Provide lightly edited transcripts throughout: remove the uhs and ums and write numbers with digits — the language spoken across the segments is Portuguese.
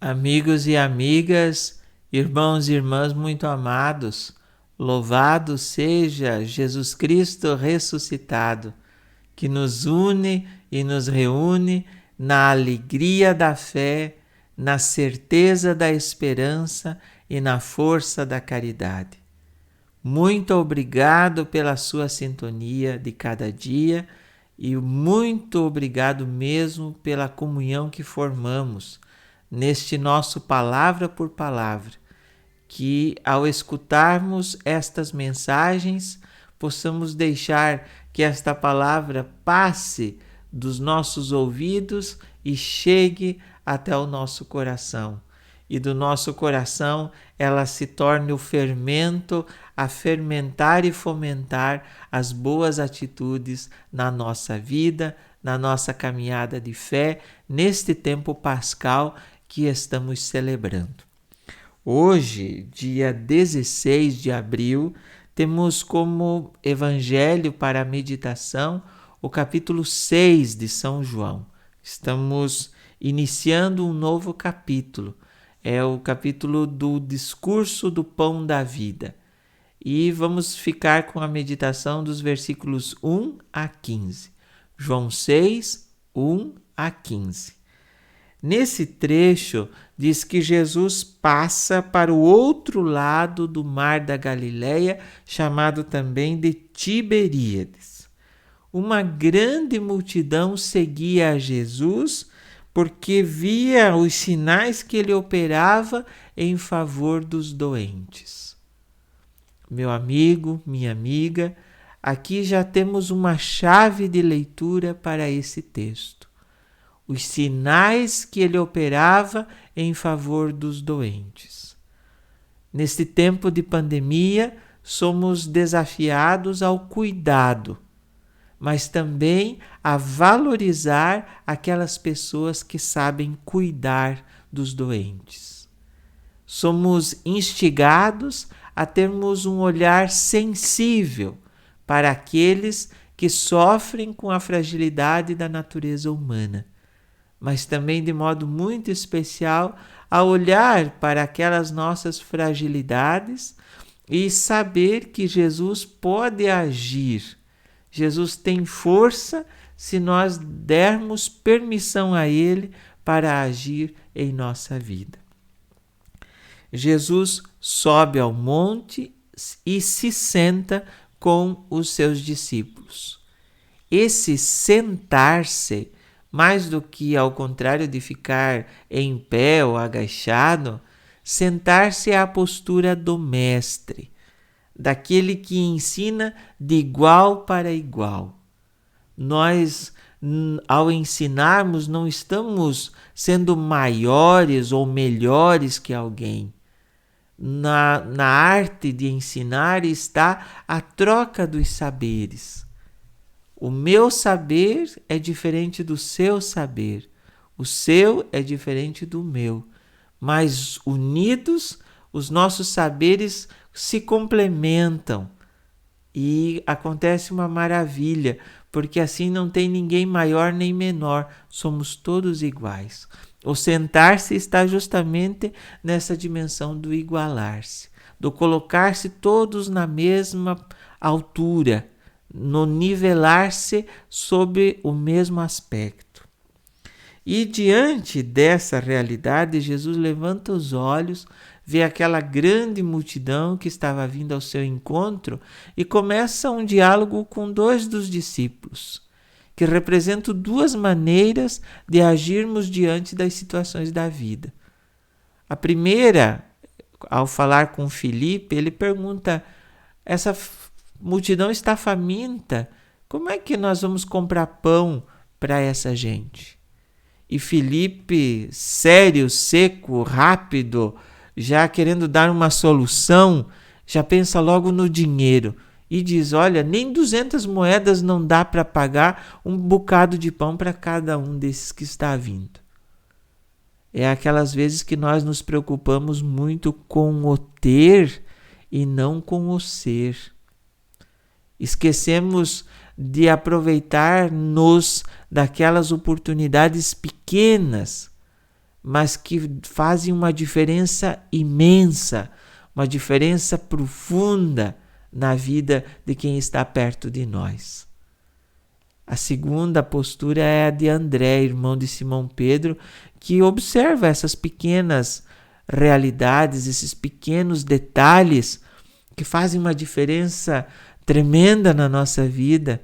Amigos e amigas, irmãos e irmãs muito amados, louvado seja Jesus Cristo ressuscitado, que nos une e nos reúne na alegria da fé, na certeza da esperança e na força da caridade. Muito obrigado pela sua sintonia de cada dia e muito obrigado mesmo pela comunhão que formamos neste nosso palavra por palavra, que ao escutarmos estas mensagens possamos deixar que esta palavra passe dos nossos ouvidos e chegue até o nosso coração. E do nosso coração ela se torne o fermento a fermentar e fomentar as boas atitudes na nossa vida, na nossa caminhada de fé, neste tempo pascal que estamos celebrando. Hoje, dia 16 de abril, temos como evangelho para a meditação o capítulo 6 de São João. Estamos iniciando um novo capítulo. É o capítulo do discurso do pão da vida. E vamos ficar com a meditação dos versículos 1 a 15. João 6, 1 a 15. Nesse trecho, diz que Jesus passa para o outro lado do mar da Galileia, chamado também de Tiberíades. Uma grande multidão seguia a Jesus porque via os sinais que ele operava em favor dos doentes. Meu amigo, minha amiga, aqui já temos uma chave de leitura para esse texto. Os sinais que ele operava em favor dos doentes. Neste tempo de pandemia, somos desafiados ao cuidado, mas também a valorizar aquelas pessoas que sabem cuidar dos doentes. Somos instigados a termos um olhar sensível para aqueles que sofrem com a fragilidade da natureza humana, mas também de modo muito especial a olhar para aquelas nossas fragilidades e saber que Jesus pode agir. Jesus tem força se nós dermos permissão a Ele para agir em nossa vida. Jesus sobe ao monte e se senta com os seus discípulos. Esse sentar-se, mais do que ao contrário de ficar em pé ou agachado, sentar-se é a postura do mestre, daquele que ensina de igual para igual. Nós, ao ensinarmos, não estamos sendo maiores ou melhores que alguém. Na arte de ensinar está a troca dos saberes. O meu saber é diferente do seu saber. O seu é diferente do meu. Mas unidos, os nossos saberes se complementam. E acontece uma maravilha, porque assim não tem ninguém maior nem menor. Somos todos iguais. O sentar-se está justamente nessa dimensão do igualar-se, do colocar-se todos na mesma altura, no nivelar-se sobre o mesmo aspecto. E diante dessa realidade, Jesus levanta os olhos, vê aquela grande multidão que estava vindo ao seu encontro e começa um diálogo com dois dos discípulos, que representam duas maneiras de agirmos diante das situações da vida. A primeira, ao falar com Filipe, ele pergunta: essa multidão está faminta, como é que nós vamos comprar pão para essa gente? E Filipe, sério, seco, rápido, já querendo dar uma solução, já pensa logo no dinheiro e diz: olha, nem 200 moedas não dá para pagar um bocado de pão para cada um desses que está vindo. É aquelas vezes que nós nos preocupamos muito com o ter e não com o ser. Esquecemos de aproveitar-nos daquelas oportunidades pequenas mas que fazem uma diferença imensa, uma diferença profunda na vida de quem está perto de nós. A segunda postura é a de André, irmão de Simão Pedro, que observa essas pequenas realidades, esses pequenos detalhes que fazem uma diferença tremenda na nossa vida.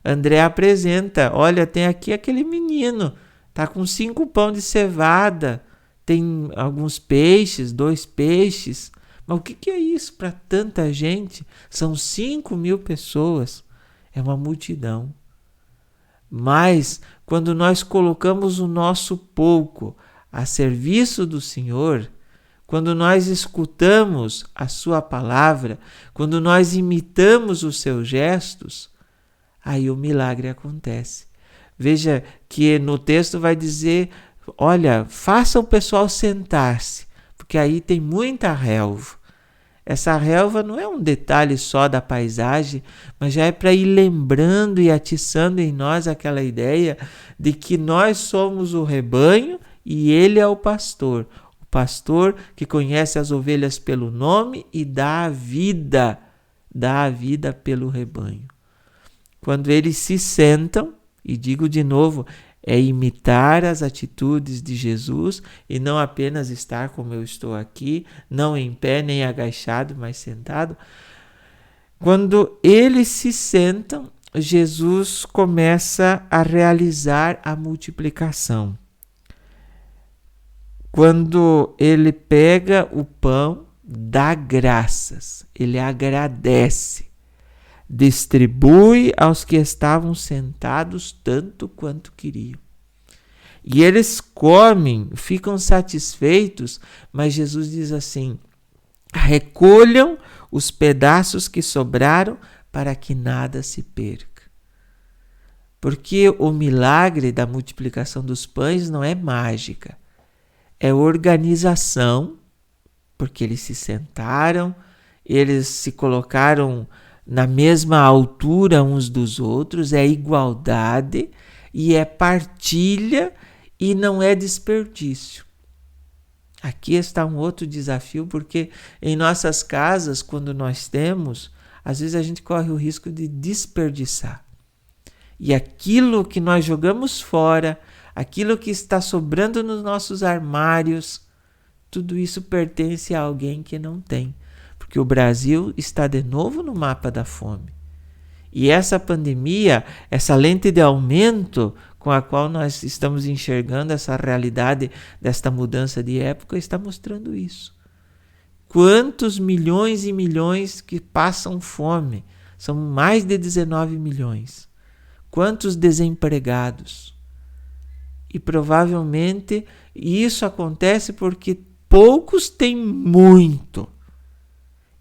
André apresenta, olha, tem aqui aquele menino, tá com 5 pães de cevada, tem alguns peixes, 2 peixes. Mas o que é isso para tanta gente? São 5.000 pessoas, é uma multidão. Mas quando nós colocamos o nosso pouco a serviço do Senhor, quando nós escutamos a sua palavra, quando nós imitamos os seus gestos, aí o milagre acontece. Veja que no texto vai dizer, olha, faça o pessoal sentar-se, porque aí tem muita relva. Essa relva não é um detalhe só da paisagem, mas já é para ir lembrando e atiçando em nós aquela ideia de que nós somos o rebanho e ele é o pastor. O pastor que conhece as ovelhas pelo nome e dá a vida pelo rebanho. Quando eles se sentam, e digo de novo, é imitar as atitudes de Jesus e não apenas estar como eu estou aqui, não em pé nem agachado, mas sentado. Quando eles se sentam, Jesus começa a realizar a multiplicação. Quando ele pega o pão, dá graças, ele agradece, distribui aos que estavam sentados tanto quanto queriam. E eles comem, ficam satisfeitos, mas Jesus diz assim: recolham os pedaços que sobraram para que nada se perca. Porque o milagre da multiplicação dos pães não é mágica, é organização, porque eles se sentaram, eles se colocaram na mesma altura uns dos outros, é igualdade e é partilha e não é desperdício. Aqui está um outro desafio, porque em nossas casas, quando nós temos, às vezes a gente corre o risco de desperdiçar. E aquilo que nós jogamos fora, aquilo que está sobrando nos nossos armários, tudo isso pertence a alguém que não tem. Porque o Brasil está de novo no mapa da fome. E essa pandemia, essa lente de aumento com a qual nós estamos enxergando essa realidade desta mudança de época, está mostrando isso. Quantos milhões e milhões que passam fome? São mais de 19 milhões. Quantos desempregados? E provavelmente isso acontece porque poucos têm muito.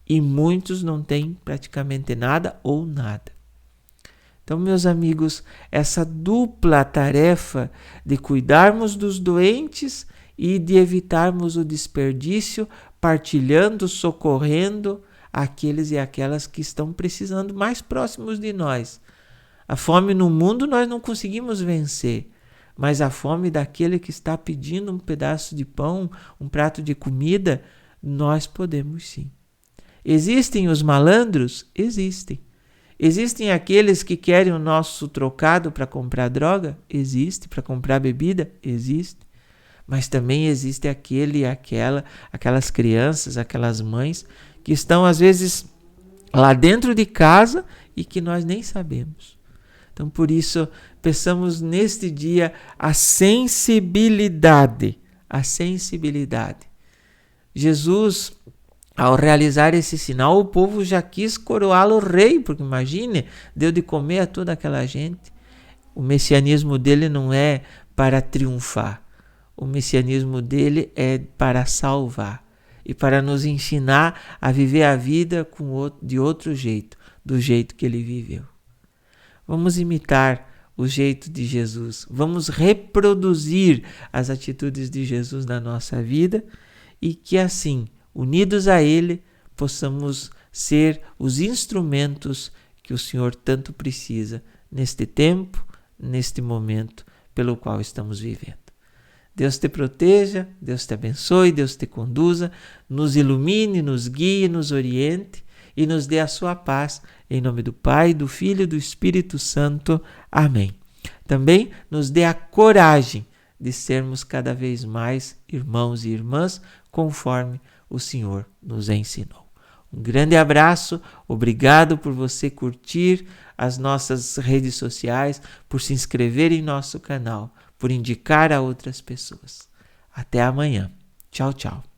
E muitos não têm praticamente nada ou nada. Então, meus amigos, essa dupla tarefa de cuidarmos dos doentes e de evitarmos o desperdício, partilhando, socorrendo aqueles e aquelas que estão precisando mais próximos de nós. A fome no mundo nós não conseguimos vencer, mas a fome daquele que está pedindo um pedaço de pão, um prato de comida, nós podemos sim. Existem os malandros? Existem. Existem aqueles que querem o nosso trocado para comprar droga? Existe. Para comprar bebida? Existe. Mas também existe aquele e aquelas crianças, aquelas mães que estão às vezes lá dentro de casa e que nós nem sabemos. Então, por isso, peçamos neste dia a sensibilidade. A sensibilidade. Jesus, ao realizar esse sinal, o povo já quis coroá-lo rei, porque imagine, deu de comer a toda aquela gente. O messianismo dele não é para triunfar. O messianismo dele é para salvar e para nos ensinar a viver a vida de outro jeito, do jeito que ele viveu. Vamos imitar o jeito de Jesus, vamos reproduzir as atitudes de Jesus na nossa vida e que assim, unidos a Ele, possamos ser os instrumentos que o Senhor tanto precisa neste tempo, neste momento pelo qual estamos vivendo. Deus te proteja, Deus te abençoe, Deus te conduza, nos ilumine, nos guie, nos oriente e nos dê a sua paz. Em nome do Pai, do Filho e do Espírito Santo. Amém. Também nos dê a coragem de sermos cada vez mais irmãos e irmãs, conforme o Senhor nos ensinou. Um grande abraço, obrigado por você curtir as nossas redes sociais, por se inscrever em nosso canal, por indicar a outras pessoas. Até amanhã. Tchau, tchau.